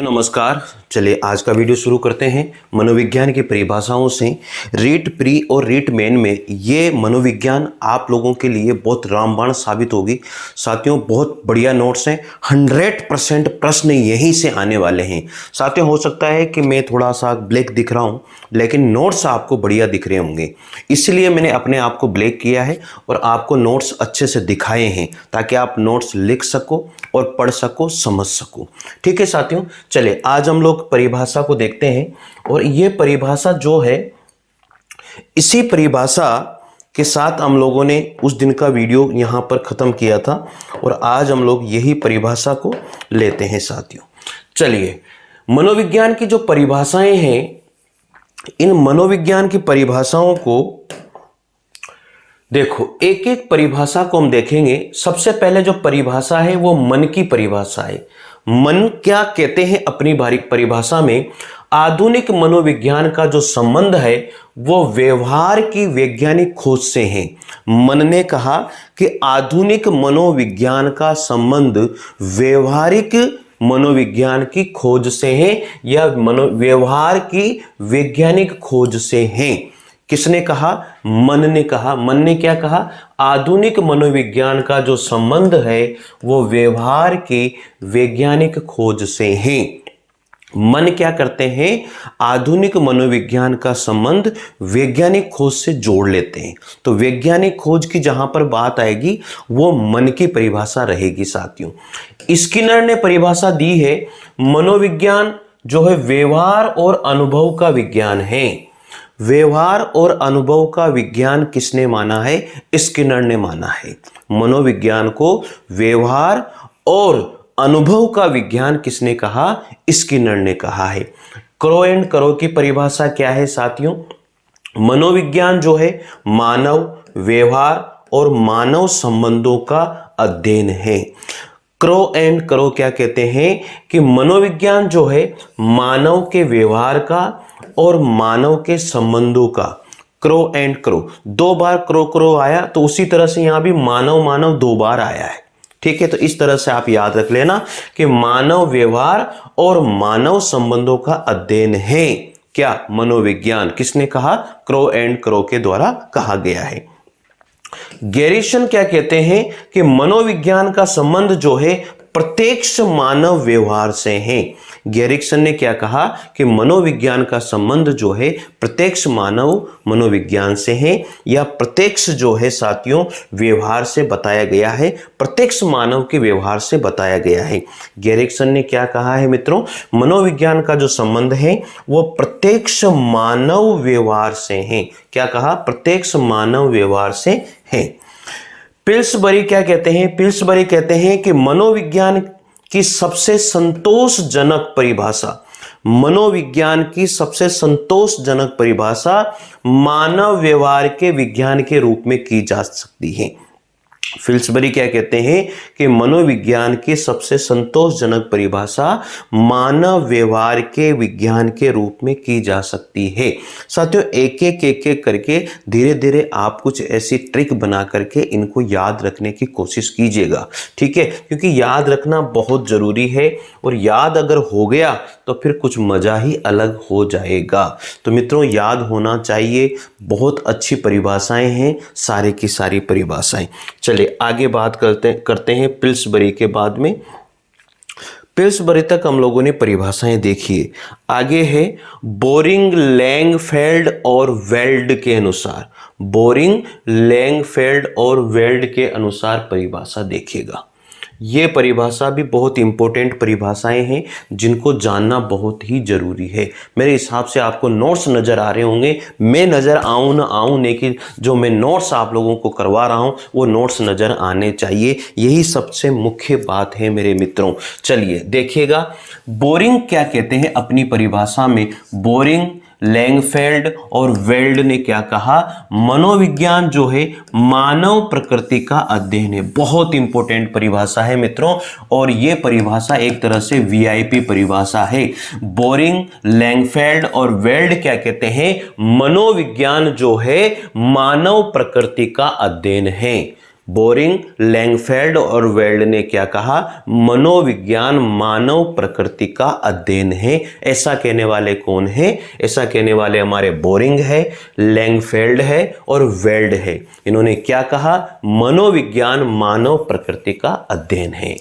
नमस्कार। चलिए आज का वीडियो शुरू करते हैं मनोविज्ञान की परिभाषाओं से। रीट प्री और रीट मेन में ये मनोविज्ञान आप लोगों के लिए बहुत रामबाण साबित होगी। साथियों बहुत बढ़िया नोट्स हैं, 100% प्रश्न यहीं से आने वाले हैं। साथियों हो सकता है कि मैं थोड़ा सा ब्लैक दिख रहा हूँ, लेकिन नोट्स आपको बढ़िया दिख रहे होंगे, इसलिए मैंने अपने आप को ब्लैक किया है और आपको नोट्स अच्छे से दिखाए हैं ताकि आप नोट्स लिख सको और पढ़ सको, समझ सको। ठीक है साथियों, चलिए आज हम लोग परिभाषा को देखते हैं। और ये परिभाषा जो है, इसी परिभाषा के साथ हम लोगों ने उस दिन का वीडियो यहां पर खत्म किया था और आज हम लोग यही परिभाषा को लेते हैं साथियों। चलिए मनोविज्ञान की जो परिभाषाएं हैं, इन मनोविज्ञान की परिभाषाओं को देखो, एक एक परिभाषा को हम देखेंगे। सबसे पहले जो परिभाषा है वो मन की परिभाषा है। मन क्या कहते हैं अपनी परिभाषा में? आधुनिक मनोविज्ञान का जो संबंध है वो व्यवहार की वैज्ञानिक खोज से है। मन ने कहा कि आधुनिक मनोविज्ञान का संबंध व्यवहारिक मनोविज्ञान की खोज से है या व्यवहार की वैज्ञानिक खोज से है। किसने कहा? मन ने कहा। मन ने क्या कहा? आधुनिक मनोविज्ञान का जो संबंध है वो व्यवहार की वैज्ञानिक खोज से है। मन क्या करते हैं? आधुनिक मनोविज्ञान का संबंध वैज्ञानिक खोज से जोड़ लेते हैं। तो वैज्ञानिक खोज की जहां पर बात आएगी वो मन की परिभाषा रहेगी साथियों। स्किनर ने परिभाषा दी है, मनोविज्ञान जो है व्यवहार और अनुभव का विज्ञान है। व्यवहार और अनुभव का विज्ञान किसने माना है? स्किनर ने माना है। मनोविज्ञान को व्यवहार और अनुभव का विज्ञान किसने कहा? स्किनर ने कहा है। क्रो एंड करो की परिभाषा क्या है साथियों? मनोविज्ञान जो है मानव व्यवहार और मानव संबंधों का अध्ययन है। क्रो एंड करो क्या कहते हैं कि मनोविज्ञान जो है मानव के व्यवहार का और मानव के संबंधों का। क्रो एंड करो, दो बार क्रो क्रो आया, तो उसी तरह से यहां भी मानव मानव दो बार आया है। ठीक है, तो इस तरह से आप याद रख लेना कि मानव व्यवहार और मानव संबंधों का अध्ययन है क्या? मनोविज्ञान। किसने कहा? क्रो एंड करो के द्वारा कहा गया है। गैरिसन क्या कहते हैं कि मनोविज्ञान का संबंध जो है प्रत्यक्ष मानव व्यवहार से है। गैरिसन ने क्या कहा कि मनोविज्ञान का संबंध जो है प्रत्यक्ष मानव मनोविज्ञान से है, या प्रत्यक्ष जो है साथियों व्यवहार से बताया गया है, प्रत्यक्ष मानव के व्यवहार से बताया गया है। गैरिसन ने क्या कहा है मित्रों? मनोविज्ञान का जो संबंध है वो प्रत्यक्ष मानव व्यवहार से है। क्या कहा? प्रत्यक्ष मानव व्यवहार से है। पिल्सबरी क्या कहते हैं? पिल्सबरी कहते हैं कि मनोविज्ञान की सबसे संतोषजनक परिभाषा, मनोविज्ञान की सबसे संतोषजनक परिभाषा मानव व्यवहार के विज्ञान के रूप में की जा सकती है। पिल्सबरी क्या कहते हैं कि मनोविज्ञान की सबसे संतोषजनक परिभाषा मानव व्यवहार के विज्ञान के रूप में की जा सकती है। साथियों एक एक करके धीरे धीरे आप कुछ ऐसी ट्रिक बना करके इनको याद रखने की कोशिश कीजिएगा। ठीक है, क्योंकि याद रखना बहुत जरूरी है और याद अगर हो गया तो फिर कुछ मजा ही अलग हो जाएगा। तो मित्रों याद होना चाहिए। बहुत अच्छी परिभाषाएं हैं, सारे की सारी परिभाषाएं। चलिए आगे बात करते हैं पिल्सबरी के बाद में। पिल्सबरी तक हम लोगों ने परिभाषाएं देखी है। आगे है बोरिंग, लैंगफेल्ड और वेल्ड के अनुसार। बोरिंग, लैंगफेल्ड और वेल्ड के अनुसार परिभाषा देखिएगा। ये परिभाषा भी बहुत इंपॉर्टेंट परिभाषाएं हैं जिनको जानना बहुत ही जरूरी है। मेरे हिसाब से आपको नोट्स नज़र आ रहे होंगे, मैं नज़र आऊँ ना आऊँ, लेकिन जो मैं नोट्स आप लोगों को करवा रहा हूँ वो नोट्स नज़र आने चाहिए। यही सबसे मुख्य बात है मेरे मित्रों। चलिए देखिएगा, बोरिंग क्या कहते हैं अपनी परिभाषा में? बोरिंग, लैंगफेल्ड और वेल्ड ने क्या कहा? मनोविज्ञान जो है मानव प्रकृति का अध्ययन है। बहुत इंपॉर्टेंट परिभाषा है मित्रों, और ये परिभाषा एक तरह से वीआईपी परिभाषा है। बोरिंग, लैंगफेल्ड और वेल्ड क्या कहते हैं? मनोविज्ञान जो है मानव प्रकृति का अध्ययन है। बोरिंग, लैंगफेल्ड और वेल्ड ने क्या कहा? मनोविज्ञान मानव प्रकृति का अध्ययन है। ऐसा कहने वाले कौन है? ऐसा कहने वाले हमारे बोरिंग है, लैंगफेल्ड है और वेल्ड है। इन्होंने क्या कहा? मनोविज्ञान मानव प्रकृति का अध्ययन है।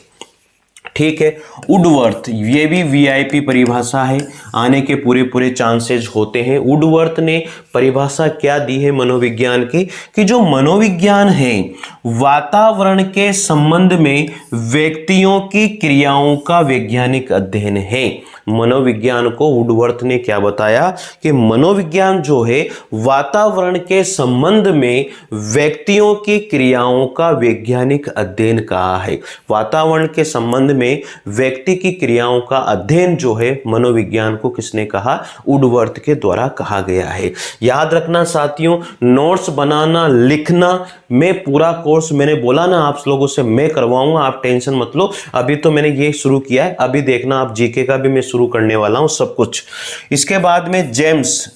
ठीक है। वुडवर्थ, ये भी वीआईपी परिभाषा है, आने के पूरे पूरे चांसेस होते हैं। वुडवर्थ ने परिभाषा क्या दी है मनोविज्ञान की? कि जो मनोविज्ञान है वातावरण के संबंध में व्यक्तियों की क्रियाओं का वैज्ञानिक अध्ययन है। मनोविज्ञान को वुडवर्थ ने क्या बताया? कि मनोविज्ञान जो है वातावरण के संबंध में व्यक्तियों की क्रियाओं का वैज्ञानिक अध्ययन कहा है। वातावरण के संबंध में व्यक्ति की क्रियाओं का अध्ययन जो है मनोविज्ञान को किसने कहा? वुडवर्थ के द्वारा कहा गया है। याद रखना साथियों, नोट्स बनाना, लिखना, मैं पूरा कोर्स मैंने बोला ना आप लोगों से मैं करवाऊंगा, आप टेंशन मत लो। अभी तो मैंने ये शुरू किया है, अभी देखना आप जीके का भी मैं शुरू करने वाला हूं सब कुछ। इसके बाद में जेम्स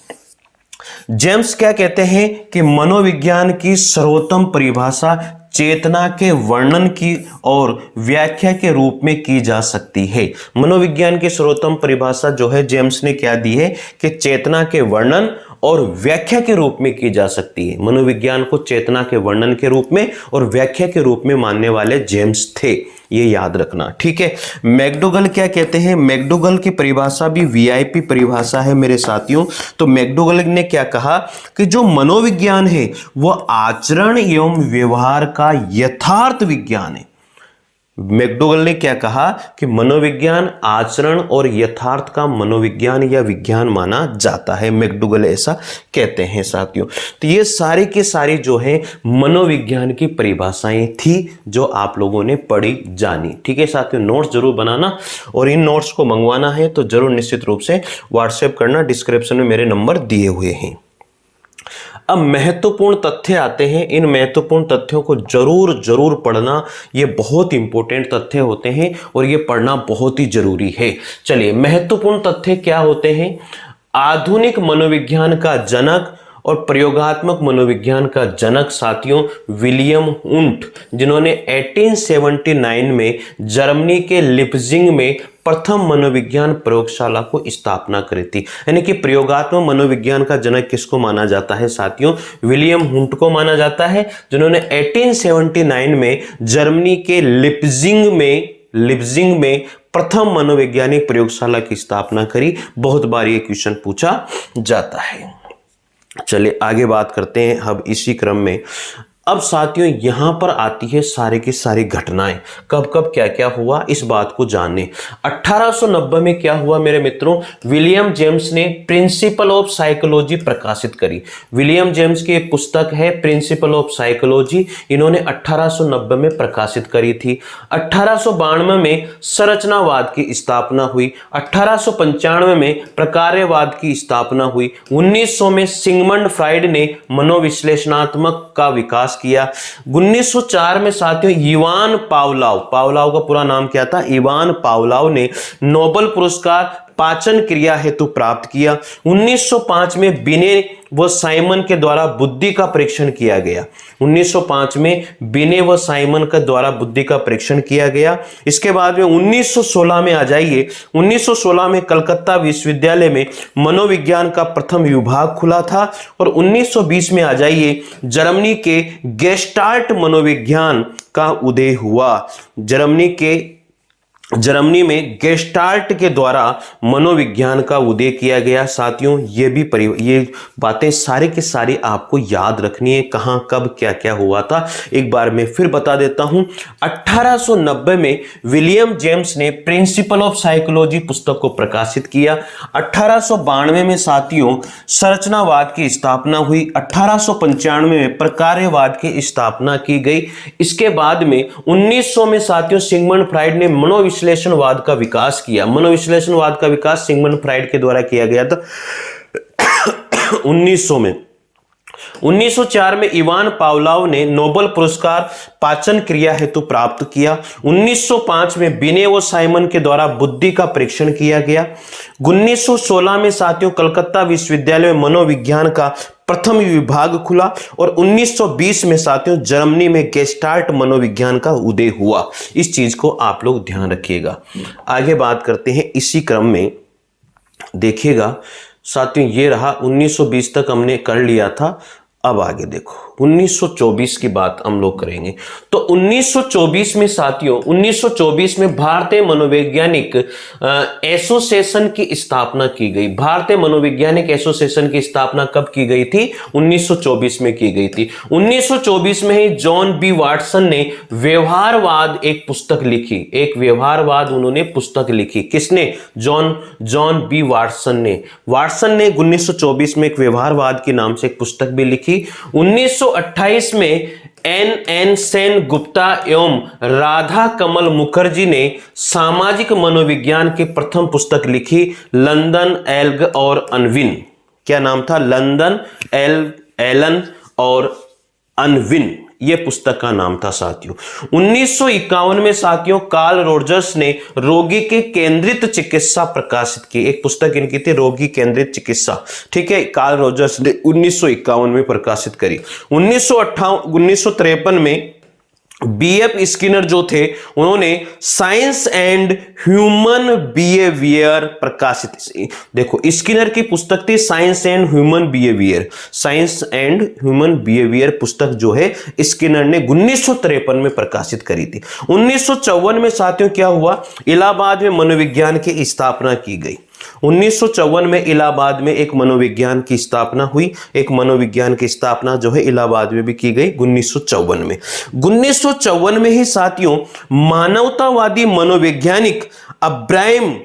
क्या कहते हैं? कि मनोविज्ञान की सर्वोत्तम परिभाषा चेतना के वर्णन की और व्याख्या के रूप में की जा सकती है। मनोविज्ञान की सर्वोत्तम परिभाषा जो है जेम्स ने क्या दी है? कि चेतना के वर्णन और व्याख्या के रूप में की जा सकती है। मनोविज्ञान को चेतना के वर्णन के रूप में और व्याख्या के रूप में मानने वाले जेम्स थे, ये याद रखना। ठीक है। मैकडोगल क्या कहते हैं? मैकडोगल की परिभाषा भी वीआईपी परिभाषा है मेरे साथियों। तो मैकडोगल ने क्या कहा? कि जो मनोविज्ञान है वह आचरण एवं व्यवहार का यथार्थ विज्ञान है। मैकडोगल ने क्या कहा? कि मनोविज्ञान आचरण और यथार्थ का मनोविज्ञान या विज्ञान माना जाता है। मैकडोगल ऐसा कहते हैं साथियों। तो ये सारी की सारी जो है मनोविज्ञान की परिभाषाएं थी जो आप लोगों ने पढ़ी जानी। ठीक है साथियों, नोट्स जरूर बनाना और इन नोट्स को मंगवाना है तो जरूर निश्चित रूप से व्हाट्सएप करना, डिस्क्रिप्शन में मेरे नंबर दिए हुए हैं। अब महत्वपूर्ण तथ्य आते हैं। इन महत्वपूर्ण तथ्यों को जरूर पढ़ना, ये बहुत इंपॉर्टेंट तथ्य होते हैं और ये पढ़ना बहुत ही जरूरी है। चलिए, महत्वपूर्ण तथ्य क्या होते हैं? आधुनिक मनोविज्ञान का जनक और प्रयोगात्मक मनोविज्ञान का जनक साथियों विलियम वुंट, जिन्होंने 1879 में जर्मनी के लिप्जिंग में प्रथम मनोविज्ञान प्रयोगशाला को स्थापना करी थी। यानी कि प्रयोगात्मक मनोविज्ञान का जनक किसको माना जाता है साथियों? विलियम वुंट को माना जाता है, जिन्होंने 1879 में जर्मनी के लिप्जिंग में प्रथम मनोवैज्ञानिक प्रयोगशाला की स्थापना करी। बहुत बार ये क्वेश्चन पूछा जाता है। चलिए आगे बात करते हैं अब इसी क्रम में। अब साथियों यहां पर आती है सारी की सारी घटनाएं, कब कब क्या क्या हुआ इस बात को जानने। 1890 में क्या हुआ मेरे मित्रों? विलियम जेम्स ने प्रिंसिपल ऑफ साइकोलॉजी प्रकाशित करी। विलियम जेम्स की एक पुस्तक है प्रिंसिपल ऑफ साइकोलॉजी, इन्होंने 1890 में प्रकाशित करी थी। 1892 में संरचनावाद की स्थापना हुई। 1895 में प्रकार्यवाद की स्थापना हुई। 1900 में सिगमंड फ्राइड ने मनोविश्लेषणात्मक का विकास किया। 1904 में साथियों इवान पावलोव का पूरा नाम क्या था? इवान पावलोव ने नोबेल पुरस्कार पाचन क्रिया हेतु प्राप्त किया। 1905 में बिने व साइमन के द्वारा बुद्धि का परीक्षण किया गया। 1905 में बिने व साइमन के द्वारा बुद्धि का परीक्षण किया गया। इसके बाद में 1916 में आ जाइए। 1916 में कलकत्ता विश्वविद्यालय में मनोविज्ञान का प्रथम विभाग खुला था और 1920 में आ जाइए जर्मनी के गेस्टाल्ट मनोविज्ञान का उदय हुआ। जर्मनी में गेस्टाल्ट के द्वारा मनोविज्ञान का उदय किया गया। साथियों ये बातें सारी की सारी आपको याद रखनी है, कहां कब क्या क्या हुआ था। एक बार मैं फिर बता देता हूं। 1890 में विलियम जेम्स ने प्रिंसिपल ऑफ साइकोलॉजी पुस्तक को प्रकाशित किया। 1892 में साथियों संरचनावाद की स्थापना हुई। 1895 में प्रकार्यवाद की स्थापना की गई। इसके बाद में 1900 में साथियों सिगमंड फ्राइड ने मनोविश्लेषणवाद का विकास किया। मनोविश्लेषणवाद का विकास सिगमंड फ्राइड के द्वारा किया गया था 1900 में। 1904 में इवान पावलोव ने नोबेल पुरस्कार पाचन क्रिया हेतु प्राप्त किया। 1905 में बिने व साइमन के द्वारा बुद्धि का परीक्षण किया गया। 1916 में साथियों कलकत्ता विश्वविद्यालय में मनोविज्ञान का प्रथम विभाग खुला और 1920 में साथियों जर्मनी में गेस्टाल्ट मनोविज्ञान का उदय हुआ। इस चीज को आप लोग ध्यान रखिएगा। आगे बात करते हैं इसी क्रम में, देखिएगा साथियों ये रहा 1920 तक हमने कर लिया था। अब आगे देखो 1924 की बात हम लोग करेंगे। तो 1924 में साथियों 1924 में भारतीय मनोवैज्ञानिक एसोसिएशन की स्थापना की गई। भारतीय मनोवैज्ञानिक एसोसिएशन की स्थापना कब की गई थी? 1924 में की गई थी। 1924 में ही जॉन बी वाटसन ने व्यवहारवाद एक पुस्तक लिखी। एक व्यवहारवाद उन्होंने पुस्तक लिखी। किसने? जॉन बी वाटसन ने 1924 में एक व्यवहारवाद के नाम से एक पुस्तक भी लिखी। 1928 में एन सेन गुप्ता एवं राधा कमल मुखर्जी ने सामाजिक मनोविज्ञान की प्रथम पुस्तक लिखी, लंदन एल्ग और अनविन। क्या नाम था? लंदन एलन और अनविन, यह पुस्तक का नाम था साथियों। 1951 में साथियों कार्ल रोजर्स ने रोगी की केंद्रित चिकित्सा प्रकाशित की। एक पुस्तक इनकी थी रोगी केंद्रित चिकित्सा, ठीक है, कार्ल रोजर्स ने 1951 में प्रकाशित करी। 1953 में बीएफ स्किनर जो थे उन्होंने साइंस एंड ह्यूमन बिहेवियर प्रकाशित। देखो स्किनर की पुस्तक थी science and human behaviour. Science and human behaviour पुस्तक जो है स्किनर ने 1953 में प्रकाशित करी थी। 1954 में साथियों क्या हुआ? इलाहाबाद में मनोविज्ञान की स्थापना की गई। 1954 में इलाहाबाद में एक मनोविज्ञान की स्थापना हुई। एक मनोविज्ञान की स्थापना जो है इलाहाबाद में भी की गई 1954 में। 1954 में ही साथियों मानवतावादी मनोवैज्ञानिक अब्राहम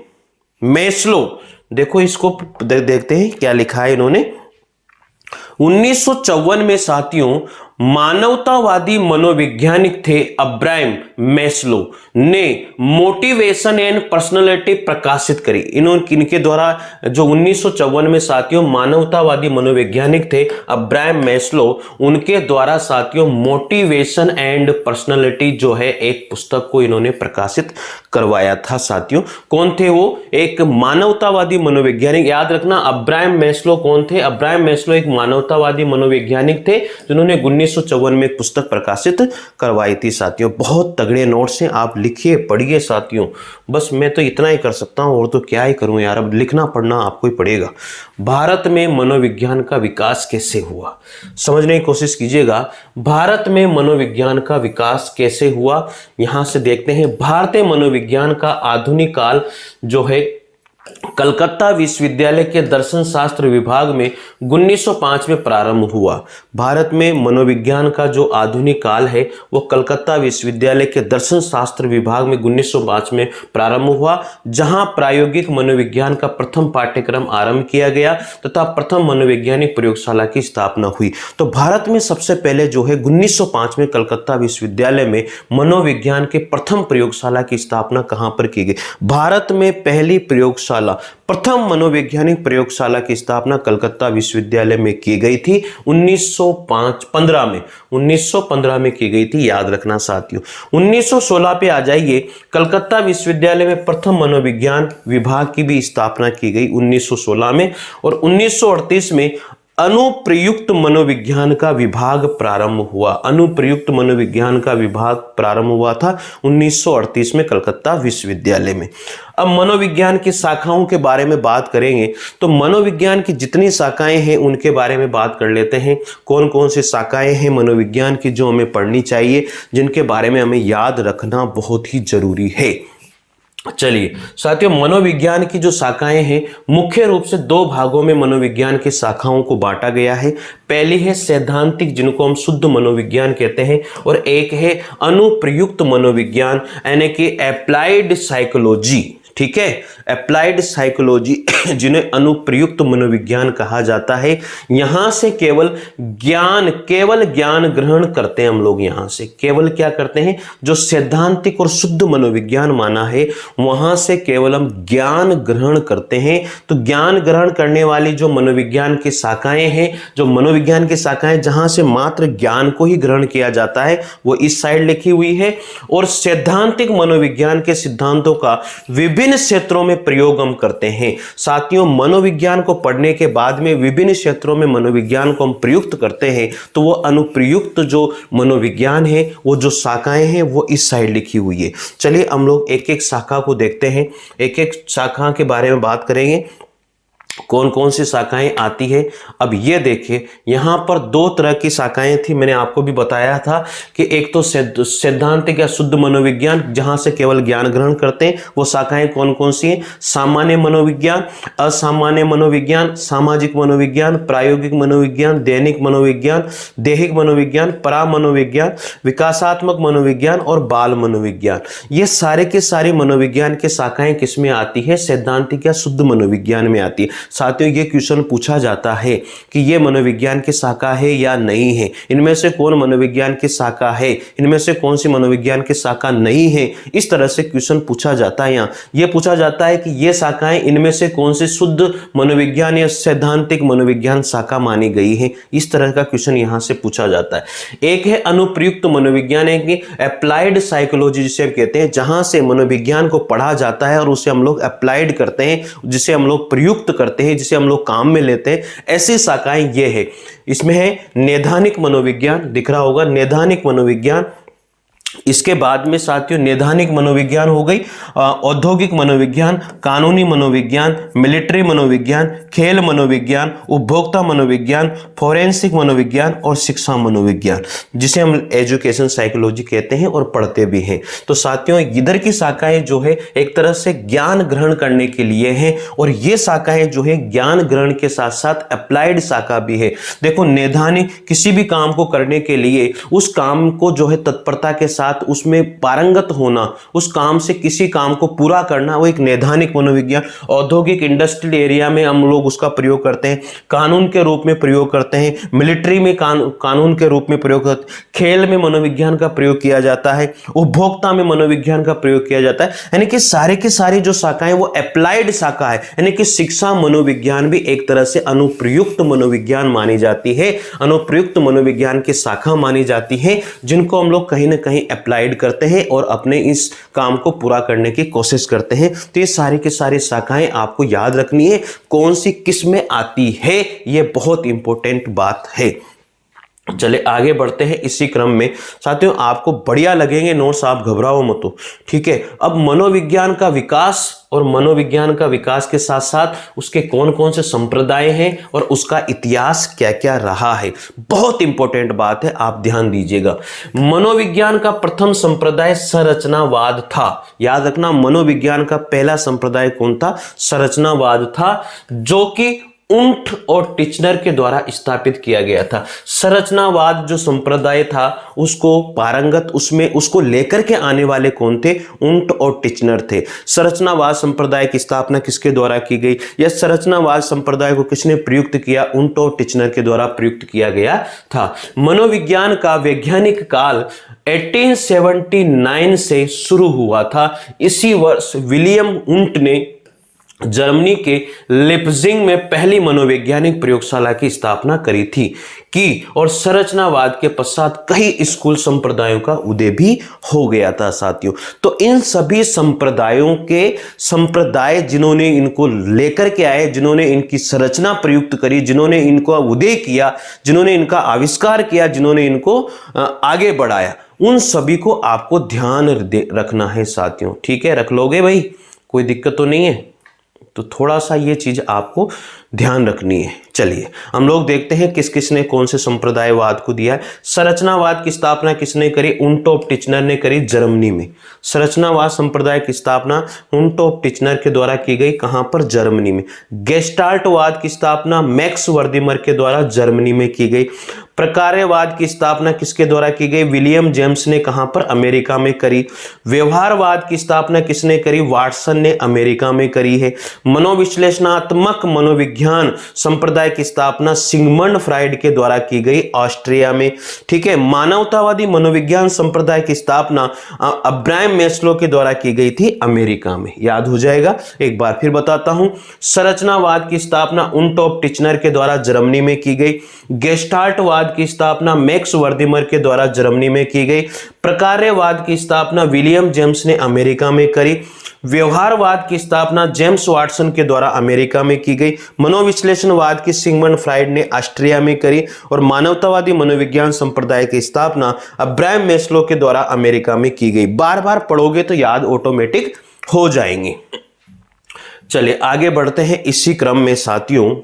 मैस्लो, देखो इसको देखते हैं क्या लिखा है इन्होंने। 1954 में साथियों मानवतावादी मनोवैज्ञानिक थे अब्राहम मैस्लो ने मोटिवेशन एंड पर्सनालिटी प्रकाशित करी। इनके द्वारा जो 1954 में साथियों मानवतावादी मनोवैज्ञानिक थे अब्राहम मैस्लो, उनके द्वारा साथियों मोटिवेशन एंड पर्सनालिटी जो है एक पुस्तक को इन्होंने प्रकाशित करवाया था साथियों। कौन थे वो? एक मानवतावादी मनोवैज्ञानिक। याद रखना अब्राहम मैस्लो कौन थे? अब्राहम मैस्लो एक मानवतावादी मनोवैज्ञानिक थे जिन्होंने 1954 में एक पुस्तक प्रकाशित करवाई थी साथियों। बहुत तगड़े नोट्स हैं, आप लिखिए पढ़िए साथियों। बस मैं तो इतना ही कर सकता हूं और तो क्या ही करूं यार, अब लिखना पढ़ना आपको ही पड़ेगा। भारत में मनोविज्ञान का विकास कैसे हुआ, समझने की कोशिश कीजिएगा। भारत में मनोविज्ञान का विकास कैसे हुआ यहां से देखते हैं। भारतीय मनोविज्ञान का आधुनिक काल जो है कलकत्ता विश्वविद्यालय के दर्शन शास्त्र विभाग में 1905 में प्रारंभ हुआ। भारत में मनोविज्ञान का जो आधुनिक काल है वो कलकत्ता विश्वविद्यालय के दर्शन शास्त्र विभाग में 1905 में प्रारंभ हुआ, जहां प्रायोगिक मनोविज्ञान का प्रथम पाठ्यक्रम आरंभ किया गया तथा प्रथम मनोवैज्ञानिक प्रयोगशाला की स्थापना हुई। तो भारत में सबसे पहले जो है 1905 में कलकत्ता विश्वविद्यालय में मनोविज्ञान के प्रथम प्रयोगशाला की स्थापना कहां पर की गई? भारत में पहली प्रयोगशाला, प्रथम मनोवैज्ञानिक प्रयोगशाला की स्थापना कलकत्ता विश्वविद्यालय में की गई थी 1915 में की गई थी, याद रखना साथियों। 1916 पे आ जाइए, कलकत्ता विश्वविद्यालय में प्रथम मनोविज्ञान विभाग की भी स्थापना की गई 1916 में। और 1938 में अनुप्रयुक्त मनोविज्ञान का विभाग प्रारंभ हुआ। अनुप्रयुक्त मनोविज्ञान का विभाग प्रारंभ हुआ था 1938 में कलकत्ता विश्वविद्यालय में। अब मनोविज्ञान की शाखाओं के बारे में बात करेंगे तो मनोविज्ञान की जितनी शाखाएं हैं उनके बारे में बात कर लेते हैं। कौन कौन सी शाखाएं हैं मनोविज्ञान की जो हमें पढ़नी चाहिए, जिनके बारे में हमें याद रखना बहुत ही जरूरी है। चलिए साथियों, मनोविज्ञान की जो शाखाएं हैं मुख्य रूप से दो भागों में मनोविज्ञान की शाखाओं को बांटा गया है। पहली है सैद्धांतिक, जिनको हम शुद्ध मनोविज्ञान कहते हैं, और एक है अनुप्रयुक्त मनोविज्ञान यानी कि अप्लाइड साइकोलॉजी। ठीक है, अप्लाइड साइकोलॉजी जिन्हें अनुप्रयुक्त मनोविज्ञान कहा जाता है। यहां से केवल ज्ञान ग्रहण करते हैं हम लोग। यहां से केवल क्या करते हैं, जो सैद्धांतिक और शुद्ध मनोविज्ञान माना है वहां से केवल हम ज्ञान ग्रहण करते हैं। तो ज्ञान ग्रहण करने वाली जो मनोविज्ञान की शाखाएं हैं, जो मनोविज्ञान की शाखाएं जहां से मात्र ज्ञान को ही ग्रहण किया जाता है, वो इस साइड लिखी हुई है। और सैद्धांतिक मनोविज्ञान के सिद्धांतों का विभिन्न विभिन्न क्षेत्रों में प्रयोग हम करते हैं। साथियों, मनोविज्ञान को पढ़ने के बाद में विभिन्न क्षेत्रों में मनोविज्ञान को हम प्रयुक्त करते हैं, तो वो अनुप्रयुक्त जो मनोविज्ञान है, वो जो शाखाएं हैं, वो इस साइड लिखी हुई है। चलिए हम लोग एक एक शाखा को देखते हैं, एक एक शाखा के बारे में बात करेंगे, कौन कौन सी शाखाएं आती है। अब ये देखिए, यहां पर दो तरह की शाखाएं थी, मैंने आपको भी बताया था कि एक तो सैद्धांतिक या शुद्ध मनोविज्ञान, जहां से केवल ज्ञान ग्रहण करते हैं, वो शाखाएं कौन कौन सी हैं। सामान्य मनोविज्ञान, असामान्य मनोविज्ञान, सामाजिक मनोविज्ञान, प्रायोगिक मनोविज्ञान, दैनिक मनोविज्ञान, दैहिक मनोविज्ञान, परा मनोविज्ञान, विकासात्मक मनोविज्ञान और बाल मनोविज्ञान। ये सारे के सारे मनोविज्ञान के शाखाएं किस में आती है, सैद्धांतिक या शुद्ध मनोविज्ञान में आती है। साथियों, ये क्वेश्चन पूछा जाता है कि ये मनोविज्ञान की शाखा है या नहीं है, इनमें से कौन मनोविज्ञान की शाखा है, इनमें से कौन सी मनोविज्ञान की शाखा नहीं है, इस तरह से क्वेश्चन पूछा जाता है। यहाँ ये पूछा जाता है कि ये शाखाएं इनमें से कौन सी शुद्ध मनोविज्ञान या सैद्धांतिक मनोविज्ञान शाखा मानी गई है, इस तरह का क्वेश्चन यहाँ से पूछा जाता है। एक है अनुप्रयुक्त मनोविज्ञान, है कि अप्लाइड साइकोलॉजी जिसे हम कहते हैं, जहां से मनोविज्ञान को पढ़ा जाता है और उसे हम लोग अप्लाइड करते हैं, जिसे हम लोग प्रयुक्त करते हैं, जिसे हम लोग काम में लेते हैं, ऐसी शाखाएं ये है। इसमें है नैदानिक मनोविज्ञान, दिख रहा होगा नैदानिक मनोविज्ञान। इसके बाद में साथियों नैदानिक मनोविज्ञान हो गई, औद्योगिक मनोविज्ञान, कानूनी मनोविज्ञान, मिलिट्री मनोविज्ञान, खेल मनोविज्ञान, उपभोक्ता मनोविज्ञान, फोरेंसिक मनोविज्ञान और शिक्षा मनोविज्ञान, जिसे हम एजुकेशन साइकोलॉजी कहते हैं और पढ़ते भी हैं। तो साथियों, इधर की शाखाएं जो है एक तरह से ज्ञान ग्रहण करने के लिए हैं, और ये शाखाएं जो है ज्ञान ग्रहण के साथ साथ अप्लाइड शाखा भी है। देखो, नैदानिक किसी भी काम को करने के लिए उस काम को जो है तत्परता के साथ उसमें पारंगत होना, उस काम से किसी काम को पूरा करना, वो एक नैदानिक मनोविज्ञान। औद्योगिक इंडस्ट्रियल एरिया में हम लोग उसका प्रयोग करते हैं, कानून के रूप में प्रयोग करते हैं, मिलिट्री में कानून के रूप में प्रयोग करते हैं, खेल में मनोविज्ञान का प्रयोग किया जाता है, उपभोक्ता में मनोविज्ञान का प्रयोग किया जाता है। यानी कि सारे के सारे जो शाखाएं वो अप्लाइड शाखा है, यानी कि शिक्षा मनोविज्ञान भी एक तरह से अनुप्रयुक्त मनोविज्ञान मानी जाती है, अनुप्रयुक्त मनोविज्ञान की शाखा मानी जाती है, जिनको हम लोग कहीं ना कहीं अप्लाइड करते हैं और अपने इस काम को पूरा करने की कोशिश करते हैं। तो ये सारी की सारी शाखाएं आपको याद रखनी है, कौन सी किस में आती है, ये बहुत इंपॉर्टेंट बात है। चले आगे बढ़ते हैं इसी क्रम में। साथियों, आपको बढ़िया लगेंगे नोट्स, आप घबराओ मत हो, ठीक है। अब मनोविज्ञान का विकास, और मनोविज्ञान का विकास के साथ साथ उसके कौन कौन से संप्रदाय हैं और उसका इतिहास क्या क्या रहा है, बहुत इंपॉर्टेंट बात है, आप ध्यान दीजिएगा। मनोविज्ञान का प्रथम संप्रदाय संरचनावाद था। याद रखना, मनोविज्ञान का पहला संप्रदाय कौन था, संरचनावाद था, जो कि उंट और टिचनर के द्वारा स्थापित किया गया था। संरचनावाद जो संप्रदाय था उसको पारंगत, उसमें उसको लेकर के आने वाले कौन थे, उंट और टिचनर थे। संरचनावाद संप्रदाय की स्थापना किसके द्वारा की गई, या संरचनावाद संप्रदाय को किसने प्रयुक्त किया, उंट और टिचनर के द्वारा प्रयुक्त किया गया था। मनोविज्ञान का वैज्ञानिक काल 1879 से शुरू हुआ था। इसी वर्ष विलियम उंट ने जर्मनी के लिप्जिंग में पहली मनोवैज्ञानिक प्रयोगशाला की स्थापना करी थी और संरचनावाद के पश्चात कई स्कूल संप्रदायों का उदय भी हो गया था। साथियों, तो इन सभी संप्रदाय जिन्होंने इनको लेकर के आए, जिन्होंने इनकी संरचना प्रयुक्त करी, जिन्होंने इनको उदय किया, जिन्होंने इनका आविष्कार किया, जिन्होंने इनको आगे बढ़ाया, उन सभी को आपको ध्यान रखना है साथियों, ठीक है। रख लोगे भाई, कोई दिक्कत तो नहीं है। तो थोड़ा सा ये चीज आपको ध्यान रखनी है। चलिए हम लोग देखते हैं किस किसने कौन से संप्रदायवाद को दिया है। संरचनावाद की स्थापना किसने करी, उंट ऑफ टिचनर ने करी जर्मनी में। संरचनावाद संप्रदाय की स्थापना उंट ऑफ टिचनर के द्वारा की गई, कहां पर, जर्मनी में। गेस्टाल्टवाद की स्थापना मैक्स वर्दिमर के द्वारा जर्मनी में की गई। प्रकार्यवाद की स्थापना किसके द्वारा की गई, विलियम जेम्स ने, कहां पर, अमेरिका में करी। व्यवहारवाद की स्थापना किसने करी, वाटसन ने अमेरिका में करी है। मनोविश्लेषणात्मक मनोविज्ञान संप्रदाय की स्थापना सिगमंड फ्राइड के द्वारा की गई, ऑस्ट्रिया में, ठीक है। मानवतावादी मनोविज्ञान संप्रदाय की स्थापना अब्राहम मैस्लो के द्वारा की गई थी, अमेरिका में। याद हो जाएगा, एक बार फिर बताता हूं। संरचनावाद की स्थापना उंट ऑफ टिचनर के द्वारा जर्मनी में की गई। गेस्टाल्टवाद की स्थापना मैक्स वर्दिमर के द्वारा जर्मनी में की गई। प्रकार्यवाद की स्थापना विलियम जेम्स ने अमेरिका में करी। व्यवहारवाद की स्थापना जेम्स वाटसन के द्वारा अमेरिका में की गई। मनोविश्लेषणवाद की सिगमंड फ्राइड ने ऑस्ट्रिया में करी और मानवतावादी मनोविज्ञान संप्रदाय की स्थापना अब्राहम मैस्लो के द्वारा अमेरिका में की गई। बार बार पढ़ोगे तो याद ऑटोमेटिक हो जाएंगे। चलिए आगे बढ़ते हैं इसी क्रम में साथियों।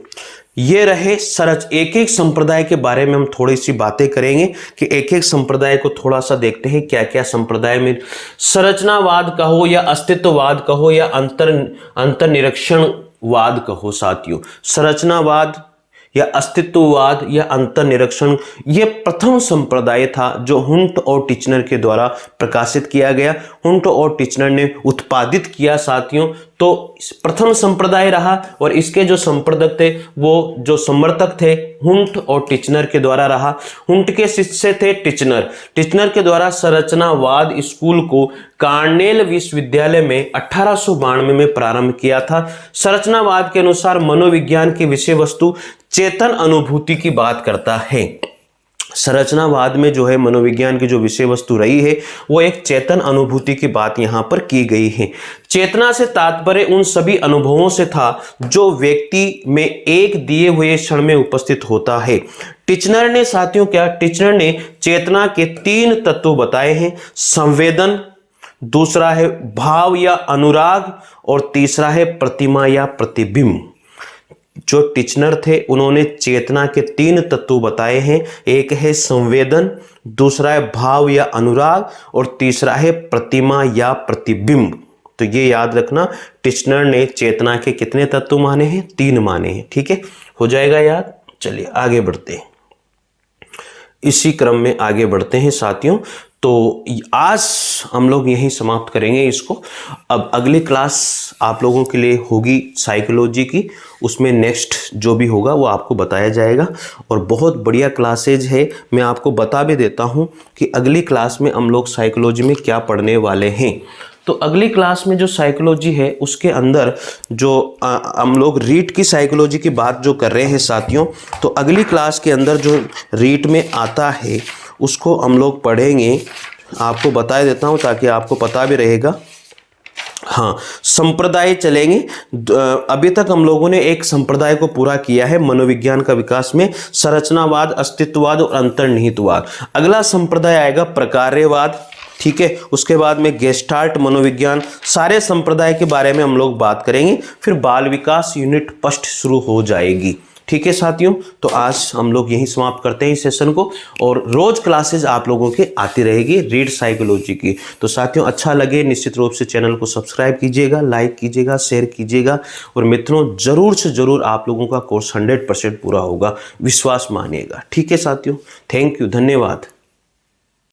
ये रहे एक एक संप्रदाय के बारे में हम थोड़ी सी बातें करेंगे कि एक एक संप्रदाय को थोड़ा सा देखते हैं क्या क्या संप्रदाय में संरचनावाद कहो या अस्तित्ववाद कहो या अंतर्निरीक्षणवाद कहो साथियों। संरचनावाद या अस्तित्ववाद या अंतर्निरीक्षण ये प्रथम संप्रदाय था जो हुंट और टिचनर के द्वारा प्रकाशित किया गया। हुंट और टिचनर ने उत्पादित किया साथियों। तो प्रथम संप्रदाय रहा और इसके जो संप्रदक थे वो जो समर्थक थे हुंट और टिचनर के द्वारा रहा। हुंट के शिष्य थे टिचनर। टिचनर के द्वारा संरचनावाद स्कूल को कार्नेल विश्वविद्यालय में 1892 में प्रारंभ किया था। संरचनावाद के अनुसार मनोविज्ञान की विषय वस्तु चेतन अनुभूति की बात करता है। संरचनावाद में जो है मनोविज्ञान की जो विषय वस्तु रही है वो एक चेतन अनुभूति की बात यहाँ पर की गई है। चेतना से तात्पर्य उन सभी अनुभवों से था जो व्यक्ति में एक दिए हुए क्षण में उपस्थित होता है। टिचनर ने साथियों टिचनर ने चेतना के 3 तत्व बताए हैं। संवेदन, दूसरा है भाव या अनुराग और तीसरा है प्रतिमा या प्रतिबिंब। जो टिचनर थे उन्होंने चेतना के 3 तत्व बताए हैं। एक है संवेदन, दूसरा है भाव या अनुराग और तीसरा है प्रतिमा या प्रतिबिंब। तो ये याद रखना, टिचनर ने चेतना के कितने तत्व माने हैं? 3 माने हैं। ठीक है, हो जाएगा याद। चलिए आगे बढ़ते हैं, इसी क्रम में आगे बढ़ते हैं साथियों। तो आज हम लोग यहीं समाप्त करेंगे इसको। अब अगली क्लास आप लोगों के लिए होगी साइकोलॉजी की, उसमें नेक्स्ट जो भी होगा वो आपको बताया जाएगा और बहुत बढ़िया क्लासेज है। मैं आपको बता भी देता हूँ कि अगली क्लास में हम लोग साइकोलॉजी में क्या पढ़ने वाले हैं। तो अगली क्लास में जो साइकोलॉजी है उसके अंदर जो हम लोग रीट की साइकोलॉजी की बात जो कर रहे हैं साथियों, तो अगली क्लास के अंदर जो रीट में आता है उसको हम लोग पढ़ेंगे। आपको बता देता हूँ ताकि आपको पता भी रहेगा। हाँ, संप्रदाय चलेंगे। अभी तक हम लोगों ने एक संप्रदाय को पूरा किया है मनोविज्ञान का विकास में, संरचनावाद, अस्तित्ववाद और अंतर्निहितवाद। अगला संप्रदाय आएगा प्रकार्यवाद। ठीक है, उसके बाद में गेस्टाल्ट मनोविज्ञान। सारे संप्रदाय के बारे में हम लोग बात करेंगे। फिर बाल विकास यूनिट फर्स्ट शुरू हो जाएगी। ठीक है साथियों, तो आज हम लोग यहीं समाप्त करते हैं इस सेशन को और रोज क्लासेज आप लोगों के आती रहेगी रीड साइकोलॉजी की। तो साथियों अच्छा लगे निश्चित रूप से चैनल को सब्सक्राइब कीजिएगा, लाइक कीजिएगा, शेयर कीजिएगा और मित्रों जरूर से जरूर आप लोगों का कोर्स 100% पूरा होगा, विश्वास मानिएगा। ठीक है साथियों, थैंक यू, धन्यवाद।